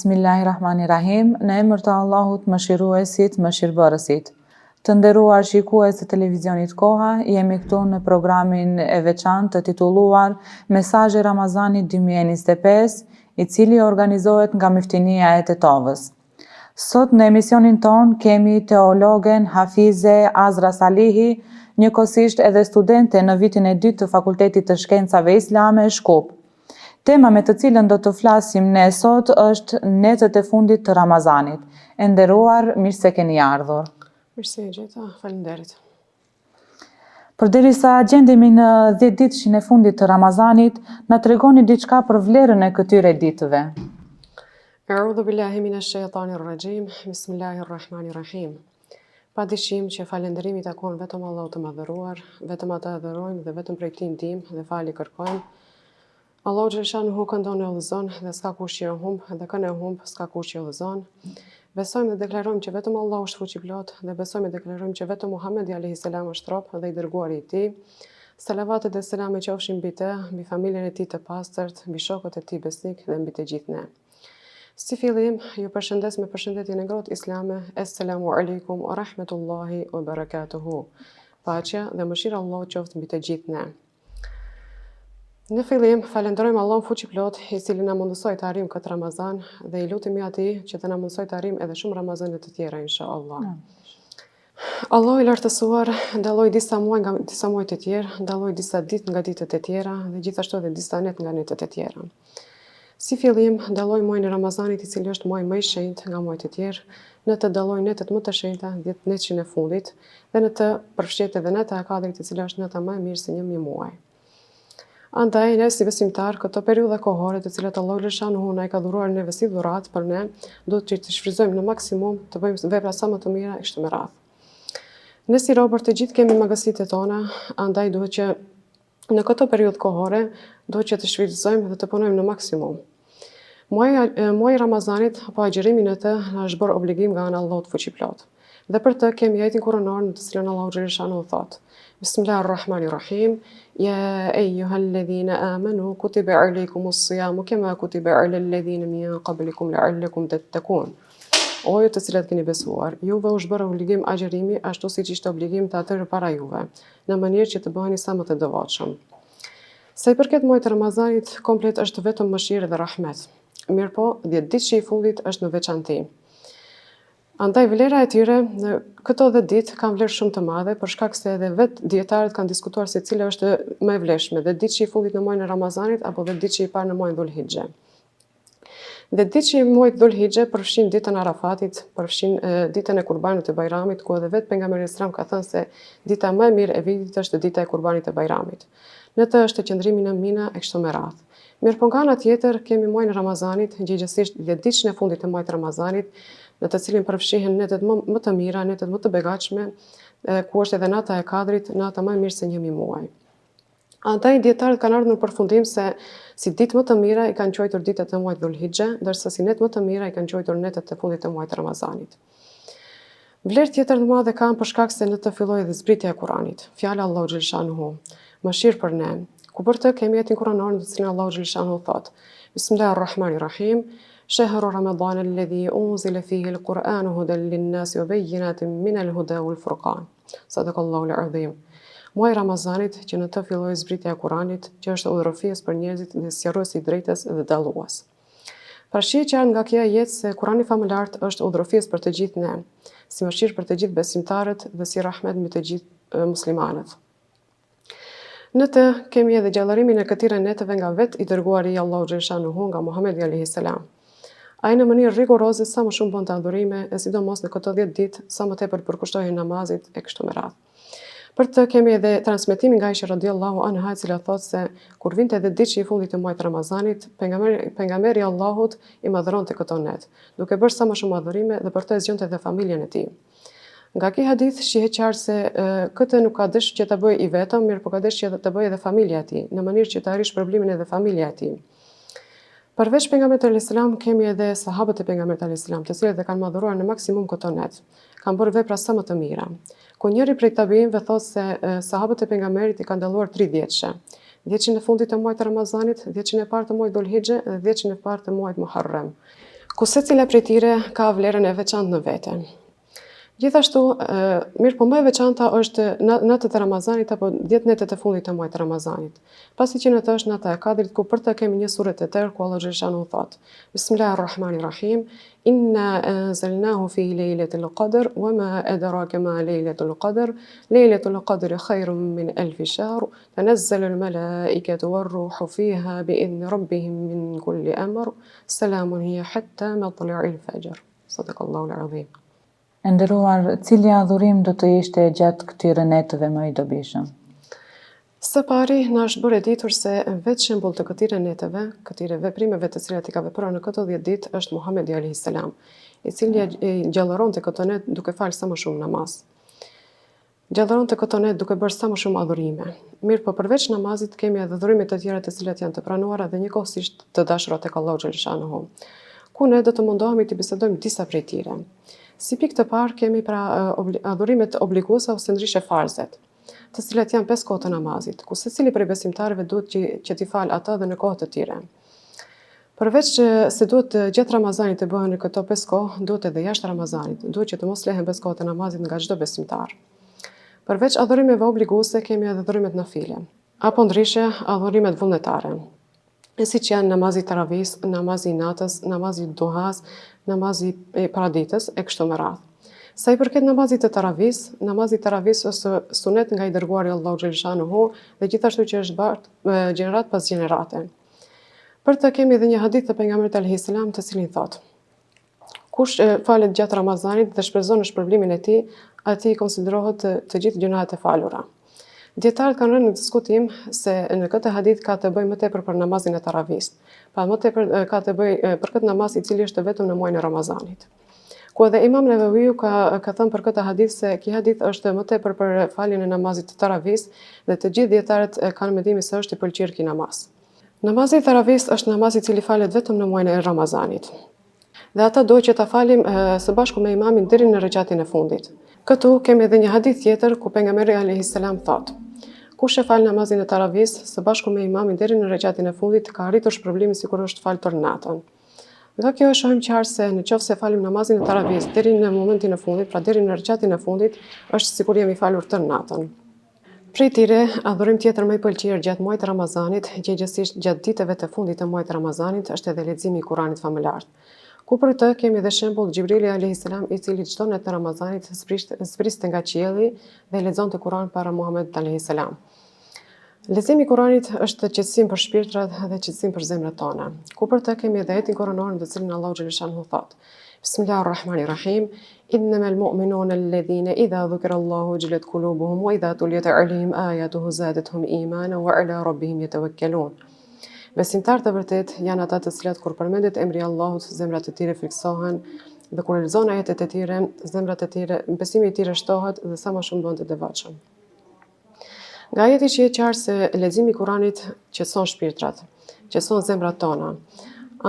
Bismillahirrahmanirrahim, në emër të Allahut mëshiruesit, mëshirbërësit. Të nderuar shikues të televizionit Koha, jemi këtu në programin e veçantë të titulluar Mesazhe Ramazanit 2025, i cili organizohet nga Miftinia e Tetovës. Sot në emisionin ton kemi teologen Hafize Azra Salihi, njëkohësisht edhe studente në vitin e 2 të Fakultetit të Shkencave Islame Shkup. Tema me të cilën do të flasim ne sot është netët e fundit të Ramazanit. E nderuar, mirë se keni ardhur. Mirë se gjeta, faleminderit. Përderisa gjendemi në 10 ditëshin e fundit të Ramazanit, na tregoni diçka për vlerën e këtyre ditëve. A'udhu billahi minash shaitanir rajim. Bismillahirrahmanirrahim. Padyshim që falënderimi takon vetëm Allahut të Madhëruar, vetëm atë adhurojmë dhe vetëm prej tij ndihmë dhe falje kërkojmë. Allahu xhaleshanuhu këndon e udhëzon dhe s'ka kush që e humb, dhe kën e humb s'ka kush që udhëzon. Besojmë dhe deklarojmë që vetëm Allahu është fuqi plot, dhe besojmë dhe deklarojmë që vetëm Muhamedi alayhis salam është rob dhe i dërguari i tij. Salavatet dhe selamet qofshin mbi të, mbi familjen e tij të pastërt, mbi shokët e tij besnik dhe mbi të gjithë ne. Si fillim, ju përshëndes me përshëndetjen e ngrohtë islame. Assalamu alaikum wa rahmatullahi wa barakatuhu. Paqja dhe mëshira e Allahut qoftë mbi të gjithë ne. Në fillim, falenderojmë Allahun fuqi plot, i cili na mundësoi të arrijmë këtë Ramazan dhe i lutemi atij që të na mundësoj të arrijmë edhe shumë Ramazane të tjera inshallah. Allahu i lartësuar ndalloi disa muaj nga disa muaj të tjerë, ndalloi disa ditë nga ditët e tjera dhe gjithashtu edhe disa net nga netët e tjera. Si fillim, ndalloi muajin e Ramazanit, i cili është muaji më i shenjtë nga muajt e tjerë, në të dalloi netët më të shenjta, 10 netëshin e fundit, dhe në të përfshihet edhe neta e kadrit, e cila është neta më e mirë se 1 muaj. Andaj, ne si besimtar, këto periudha kohore të cilat Allahu xhaleshanuhu na i ka dhuruar neve si dhuratë për ne, duhet që të shfrytëzojmë në maksimum, të bëjmë vepra sa më të mira e kështu me radhë. Ne si robër të gjithë kemi magasitë tona, andaj duhet që në këtë periudhë kohore duhet që të shfrytëzojmë dhe të punojmë në maksimum. Muaji Ramazanit apo agjërimi në të na është bërë obligim nga ana e Allahut fuqiplot. Dhe për të kemi ajetin kuranor në të cilën Allahu xhaleshanuhu thotë: Bismillahirrahmanirrahim. Ya ayyuhalladhina amanu kutiba alaykumus siyamu kama kutiba alal ladhina min qablikum la'allakum tattaqun. O ju të cilët keni besuar, juve u është bërë obligim agjërimi ashtu siç ishte obligim të atyre para juve, në mënyrë që të bëheni sa më të devotshëm. Sa i përket muajit të Ramazanit, komplet është vetëm mëshirë dhe rahmet. Mirëpo, 10 ditë që i fundit është në veçantë. Andaj vlera e tyre në këto 10 ditë kanë vlerë shumë të madhe, për shkak se edhe vetë dietarët kanë diskutuar se cila është më e vlefshme, 10 ditë që i fundit në muajin e Ramazanit apo 10 ditë që i parë në muajin Dhulhixhe. 10 ditë që i muajit Dhulhixhe përfshin ditën e Arafatit, përfshin ditën e Kurbanit të Bajramit, ku edhe vetë pejgamberi sallallahu alajhi wasallam ka thënë se dita më e mirë e vitit është dita e Kurbanit të Bajramit. Në të është qëndrimi në Mina e kështu me radhë. Mirëpo nga ana tjetër kemi muajin e Ramazanit, gjithsesi 10 ditën e fundit të muajit Ramazanit, në të cilin përfshihen netët më të mira, netët më të begatshme, ku është edhe nata e kadrit, nata më e mirë se 1 muaj. Andaj dietarët kanë ardhur në përfundim se si ditë më të mira i kanë quajtur ditët e muajit Dhulhixhe, ndërsa si net më të mira i kanë quajtur netët e fundit të muajit Ramazanit. Vlerë tjetër të madhe kanë për shkak se në të filloi dhe zbritja e Kuranit. Fjala Allahu xhaleshanuhu, mëshirë për ne. Ku për të kemi ajetin kuranor në të cilin Allahu xhaleshanuhu thotë: Bismillahirrahmanirrahim. شهر رمضان الذي أنزل فيه القرآن هدى للناس وبينات من الهدى والفرقان. صدق الله العظيم. Muaji Ramazanit që në të filloi zbritja e Kuranit, që është udhërrofjes për njerëzit dhe sqarues i drejtës dhe dallues. Parashikja nga kjo ajet se Kurani famëlar është udhërrofjes për të gjithë ne, si mëshirë për të gjithë besimtarët dhe si rahmet mbi të gjithë muslimanët. Në të kemi edhe gjallërimin e këtyre netëve nga vetë i dërguari i Allahu xhaleshanuhu, nga Muhamedi alayhis salam. Ai në mënyrë rigoroze sa më shumë bën të adhurime, e sidomos në këto 10 ditë, sa më tepër përkushtohej namazit e kështu me radhë. Për të kemi edhe transmetimin nga Aisha radhiyallahu anha, e cila thotë se kur vinte 10 ditë që i fundit të muajit Ramazanit, pejgamberi i Allahut i madhëronte këto net, duke bërë sa më shumë adhurime dhe për të zgjonte edhe familjen e tij. Nga ky hadith shihet qartë se këtë nuk ka dësh që ta bëjë i vetëm, mirë po ka dësh që ta bëjë edhe familja e tij, në mënyrë që të arrish problemin edhe familja e tij. Përveç pejgamberit alayhis salam kemi edhe sahabët e pejgamberit alayhis salam, të cilët e kanë madhuruar në maksimum këto net. Kanë bërë vepra sa më të mira. Ku njëri prej tabiinëve thotë se sahabët e pejgamberit i kanë dalluar 3 dhjetëshe. 10 e fundit të muajit Ramazanit, 10 e parë të muajit Dhulhixhe dhe 10 e parë të muajit Muharram. ku secila prej tyre ka vlerën e veçantë në vete. Gjithashtu, mirë po më e veçanta është natët e Ramazanit apo 10 netët e fundit të muajit të Ramazanit. Pasi që nëtë është nata e Kadrit, ku për të kemi një sure të tërë, ku Allah xhaleshanu thot: Bismillahirrahmanirrahim, inna anzalnahu fi lejletil qadr, wa ma adraka ma lejletul qadr, lejletul qadri khairun min alfi shahr, tanazzalul malaikatu warruhu fiha biidhni rabbihim min kulli amr, salamun hiya hatta matla'il fajr. Sadaqallahu al-azim. E nderuar, cili adhurim do të ishte gjatë këtyre netëve më i dobishëm? Së pari, na është bërë e ditur se vetë shembull të këtyre netëve, këtyre veprimeve të cilat i ka vepruar në këto 10 ditë është Muhamedi alayhis salam, i cili gjallëronte këto net duke falë sa më shumë namaz. Gjallëronte këto net duke bërë sa më shumë adhurime. Mirë, po përveç namazit kemi edhe adhurime të tjera të cilat janë të pranuara dhe njëkohësisht të dashura tek Allahu xhaleshanu, ku ne do të mundohemi të bisedojmë disa prej tyre. Si pikë të parë kemi pra adhurimet obliguese ose ndryshe farzet, të cilat janë 5 kohë të namazit, ku secili prej besimtarëve duhet që t'i falë ata dhe në kohët të tyre. Përveç se duhet gjatë Ramazanit të bëhen në këto 5 kohë, duhet edhe jashtë Ramazanit, duhet që të mos lehen 5 kohët e namazit nga çdo besimtar. Përveç adhurimeve obliguese kemi edhe adhurimet nafile, apo ndryshe adhurimet vullnetare, si që janë namazi taravis, namazi natës, namazi duhas, namazi paraditës e kështu me radhë. Sa i përket namazit të taravis, namazi taravis është sunet nga i dërguari Allahu xhaleshanu dhe gjithashtu që është bërë gjenerat pas gjenerate. Për të kemi edhe një hadith të pejgamberit alayhis salam të cilin thotë: kush falet gjatë Ramazanit dhe shpenzon në shpërblimin e tij, atij konsiderohet të gjithë gjunahet e falura. Dietarët kanë rënë në diskutim se në këtë hadith ka të bëjë më tepër për namazin e taravis, pa më tepër ka të bëjë për këtë namaz i cili është vetëm në muajin e Ramazanit. Ku edhe Imam Nevawiu ka thënë për këtë hadith se ky hadith është më tepër për faljen e namazit të taravis dhe të gjithë dietarët kanë mendimin se është i pëlqyer ky namaz. Namazi i taravis është namazi i cili falet vetëm në muajin e Ramazanit. Dhe ata duhet që ta falim së bashku me imamin deri në rekatin e fundit. Këtu kemi edhe një hadith tjetër ku pejgamberi alayhis salam thotë: kush e fal namazin e taravis së bashku me imamin deri në rekatin e fundit ka arritur shpërblimin sikur është falur natën. Nga kjo e shohim qartë se në qoftë se falim namazin e taravis deri në momentin e fundit, pra deri në rekatin e fundit, është sikur jemi falur tërë natën. Prej tyre, adhurim tjetër më i pëlqyer gjatë muajit të Ramazanit, gjithsesi gjatë ditëve të fundit të muajit të Ramazanit, është edhe leximi i Kuranit famëlar. Ku për të kemi edhe shembull Xhibrili alayhis salam, i cili çdo natë të Ramazanit spriste nga qielli dhe lexonte Kur'an para Muhamedit alayhis salam. Leximi i Kuranit është qetësim për shpirtrat dhe qetësim për zemrat tona. Ku për të kemi edhe ajetin koranor në të cilin Allahu xhaleshanu thot: Bismillahirrahmanirrahim, innamal mu'minuna alladhina idha dhukira Allahu wajilat qulubuhum wa idha tuliyat 'alayhim ayatuhu zadatuhum imanan wa 'ala rabbihim yatawakkalun. Besimtarët e vërtet janë ata të cilat kur përmendet emri i Allahut, zemrat e tyre friksohen dhe kur lexon ajetet e tyre, zemrat e tyre, besimi i tyre shtohet dhe sa më shumë bëhen të devotshëm. Nga ajeti që e qartë se leximi i Kuranit qetëson shpirtrat, qetëson zemrat tona.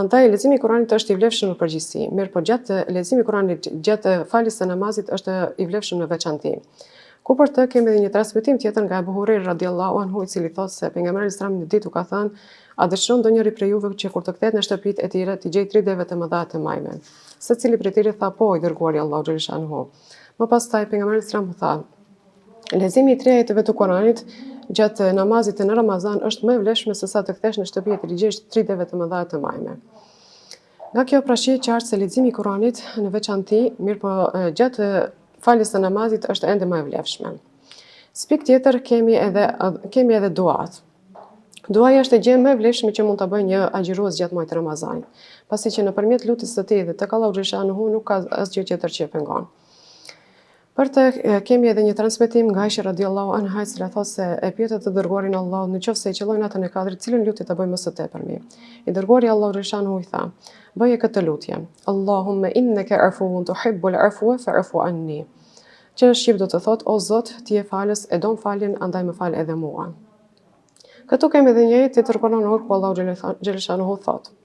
Andaj leximi i Kuranit është i vlefshëm në përgjithësi, mirë po gjatë leximit i Kuranit, gjatë faljes së namazit është i vlefshëm në veçantë. Ku për të kemi edhe një transmetim tjetër nga Abu Huraira radhiyallahu anhu, i cili thotë se pejgamberi sallallahu alajhi wasallam një ditë ka thënë: a dëshiron ndonjëri prej juve që kur të kthehet në shtëpitë e tij të gjejë 3 deve të mëdha të majme? Secili prej tyre tha: po, i dërguari Allahu xhaleshanu. Më pastaj pejgamberi sallallahu alajhi wasallam tha: leximi i 3 ajeteve të Kuranit gjatë namazit në Ramazan është më i vlefshëm se sa të kthesh në shtëpi të gjejësh 3 deve të mëdha të majme. Nga kjo pra shihet qartë se leximi i Kuranit në veçantë, mirë po gjatë faljes së namazit është ende më e vlefshme. Spik tjetër kemi edhe duat. Duaja është e gjë më e vlefshme që mund ta bëjë një agjërues gjatë muajit të Ramazanit, pasi që nëpërmjet lutjes së tij dhe tek Allahu xhaleshanu nuk ka asgjë tjetër që e pengon. Për të kemi edhe një transmetim nga Aisha radhiyallahu anha, e cila thotë se e pyetët të dërguarin Allahut nëse i qellojnë natën e Kadrit, cilën lutje ta bëjmë më së tepërmi. I dërguari Allahu xhaleshanu i tha: bëje këtë lutje: Allahumma innaka afuwun tuhibbul afwa fa'fu anni. Që në shqip do të thotë: o Zot, ti je falës, e don faljen, andaj më fal edhe mua. Këtu kemi edhe një ajet tjetër koranor ku Allahu xhaleshanu thotë: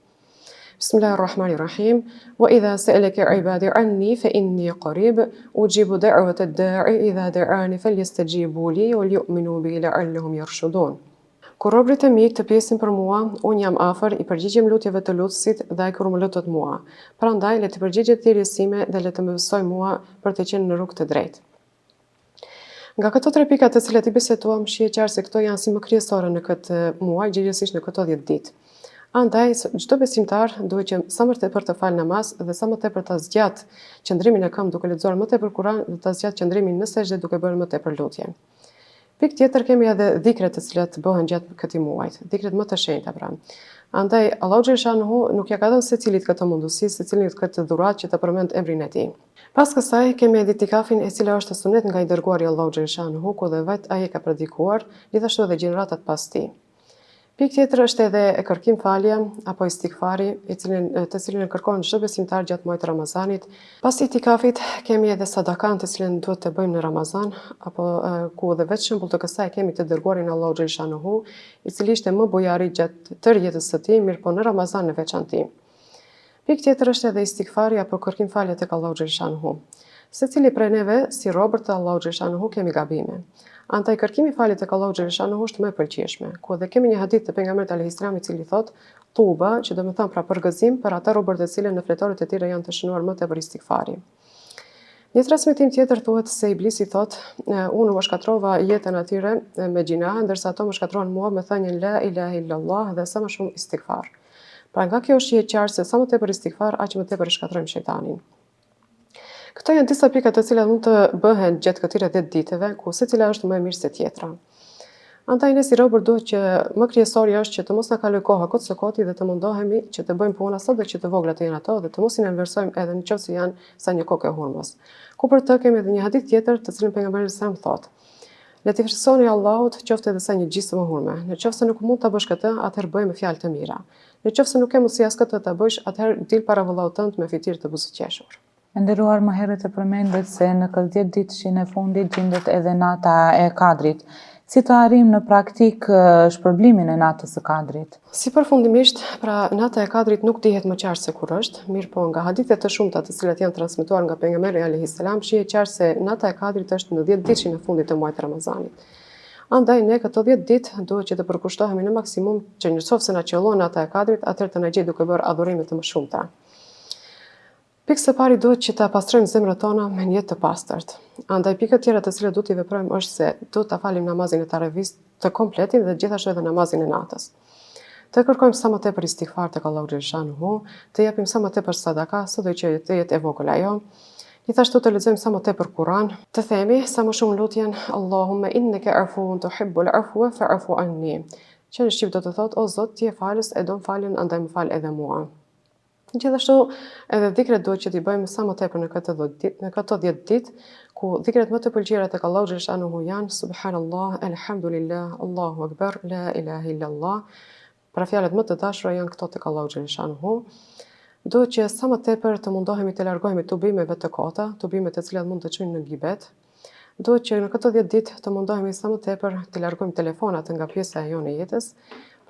Bismillahirrahmanirrahim, wa idha sa'alaka 'ibadi 'anni fa inni qarib ujibu da'wata ad-da'i idha da'ani falyastajibu li wa liyu'minu bi la'allahum yarshudun. Kur robërit e mi të pyesin për mua, unë jam afër, i përgjigjem lutjeve të lutësit dhe ai kur më lutet mua. Prandaj le të përgjigjet thirrjes sime dhe le të më besoj mua për të qenë në rrugë të drejtë. Nga këto 3 pika të cilat i biseduam, shihet qartë se këto janë si më kryesore në këtë muaj, gjithsesi në këto 10 ditë. Andaj, çdo besimtar duhet që sa më tepër të falë namaz dhe sa më tepër të zgjat qëndrimin e këmbë duke lexuar më tepër Kur'an dhe të zgjat qëndrimin në sejdë duke bërë më tepër lutje. Pikë tjetër kemi edhe dhikret të cilat bëhen gjatë këtij muajit, dhikret më të shenjta pra. Andaj Allahu xhaleshanuhu nuk ja ka dhënë secilit këtë mundësi, secilit këtë dhuratë që të përmend emrin e tij. Pas kësaj kemi edhe itikafin e cila është sunet nga i dërguari Allahu xhaleshanuhu, ku dhe vetë ai e ka predikuar, gjithashtu edhe gjeneratat pas tij. Pikë tjetër është edhe e kërkim falje apo istighfari, të cilin e kërkon çdo besimtar gjatë muajit Ramazanit. Pas itikafit kemi edhe sadakan të cilën duhet të bëjmë në Ramazan, apo ku edhe vetë shembull të kësaj kemi të dërguarin Allahu xhaleshanuhu, i cili ishte më bujari gjatë tërë jetës së tij, mirë po në Ramazan në veçantë. Pikë tjetër është edhe istighfari apo kërkim falje tek Allahu xhaleshanuhu. Secili prej neve si robër të Allahu xhaleshanuhu kemi gabime. Andaj kërkimi falje tek Allahu xhaleshanuhu është më e pëlqyeshme. Ku edhe kemi një hadith të pejgamberit alayhis salam i cili thotë tuba, që do të thonë pra përgëzim për ata robër të cilën në fletoret e tyre janë të shënuar më tepër istighfari. Një transmetim tjetër thuhet se Iblisi thotë, unë u shkatrova jetën atyre me gjina, ndërsa ato më shkatrohen mua me thënien la ilaha illallah dhe sa më shumë istighfar. Pra nga kjo është qartë se sa më tepër istighfar, aq më tepër shkatrojmë shejtanin. Këto janë disa pika të cilat mund të bëhen gjatë këtyre 10 ditëve, ku secila është më e mirë se tjetra. Andaj ne si robër duhet që më kryesori është që të mos na kalojë koha kot së koti dhe të mundohemi që të bëjmë puna sado që të vogla të jenë ato dhe të mos i nënversojmë edhe nëse janë sa një kokë e hurmës. Ku për të kemi edhe një hadith tjetër të cilin pejgamberi sa më thotë: le të frikësoni Allahut qoftë edhe sa një gjysmë e hurme. Nëse nuk mund ta bësh këtë, atëherë bëj me fjalë të mira. Nëse nuk ke mundësi as këtë ta bësh, atëherë dil para vëllaut tënd me fytyrë të buzëqeshur. Nderuar, më herët e përmendet se në këtë 10 ditëshin e fundit gjendet edhe nata e Kadrit. Si të arrijmë në praktik shpërblimin e natës së Kadrit? Si përfundimisht, pra nata e Kadrit nuk dihet më qartë se kur është, mirë po nga hadithe të shumta të cilat janë transmetuar nga pejgamberi alayhis salam, shihet qartë se nata e Kadrit është në 10 ditëshin e fundit të muajit Ramazanit. Andaj ne këto 10 ditë duhet që të përkushtohemi në maksimum që nëse na qellon nata e Kadrit, atëherë të na gjej duke bërë adhurime të mëshumta. Pikë së pari duhet që ta pastrojmë zemrat tona me një jetë të pastërt. Andaj pika tjera të cilat duhet t'i veprojmë është se duhet ta falim namazin e taravis të kompletin dhe gjithashtu edhe namazin e natës. Të kërkojmë sa më tepër istighfar tek Allahu xhaleshanuhu, të japim sa më tepër sadaka, sado që të jetë e vogël ajo. Gjithashtu të lexojmë sa më tepër Kur'an, të themi sa më shumë lutjen Allahumma innaka afuwun tuhibbul afwa fa'fu anni. Që në shqip do të thotë, o Zot, ti je falës e don faljen, andaj më fal edhe mua. Gjithashtu edhe dhikret duhet që t'i bëjmë sa më tepër në këto 10 ditë, ku dhikret më të pëlqyera tek Allahu xhaleshanuhu janë subhanallah, elhamdulillah, Allahu akbar, la ilaha illallah. Pra fjalët më të dashura janë këto tek Allahu xhaleshanuhu. Duhet që sa më tepër të mundohemi të largohemi tubimeve të kota, tubime të cilat mund të çojnë në gibet. Duhet që në këto 10 ditë të mundohemi sa më tepër të largojmë telefonat nga pjesa e jonë e jetës,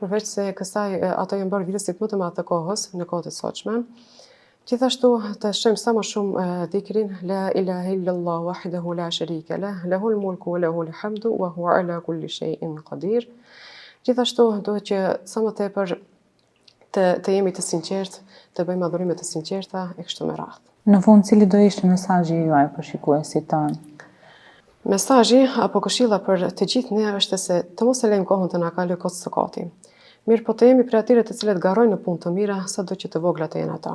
përveç se kësaj ato janë bërë virusit më të madh të kohës në kohët e sotshme. Gjithashtu të shojmë sa më shumë dhikrin la ilaha illallah wahdahu la sharika lah, lahul mulku wa lahul hamdu wa huwa ala kulli shay'in qadir. Gjithashtu duhet që sa më tepër të jemi të sinqertë, të bëjmë adhurime të sinqerta e kështu me radhë. Në fund, cili do ishte mesazhi juaj për shikuesit tanë? Mesazhi apo këshilla për të gjithë ne është se të mos e lejmë kohën të na kalojë kot së koti. Mirë po të jemi prej atyre të cilët garojnë në punë të mira, sado që të vogla të jenë ata.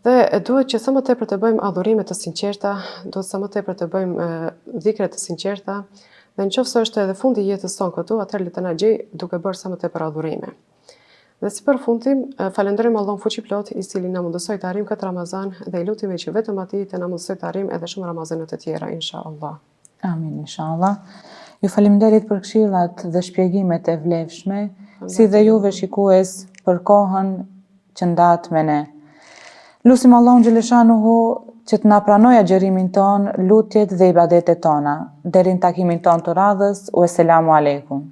Dhe duhet që sa më tepër të bëjmë adhurime të sinqerta, duhet sa më tepër të bëjmë dhikre të sinqerta, dhe nëse është edhe fundi i jetës sonë këtu, atëherë le të na gjej duke bërë sa më tepër adhurime. Dhe si përfundim, falenderojmë Allahun fuqiplot, i cili na mundësoi të arrijmë këtë Ramazan dhe i lutemi që vetëm atij të na mundësoj të arrijmë edhe shumë Ramazane të tjera, inshallah. Amin, inshallah. Ju faleminderit për këshillat dhe shpjegimet e vlefshme, si dhe juve shikues për kohën që ndat me ne. Lutim Allahun xhaleshanuhu që të na pranojë agjërimin ton, lutjet dhe ibadetet tona. Deri në takimin ton të radhës, u selamu aleikum.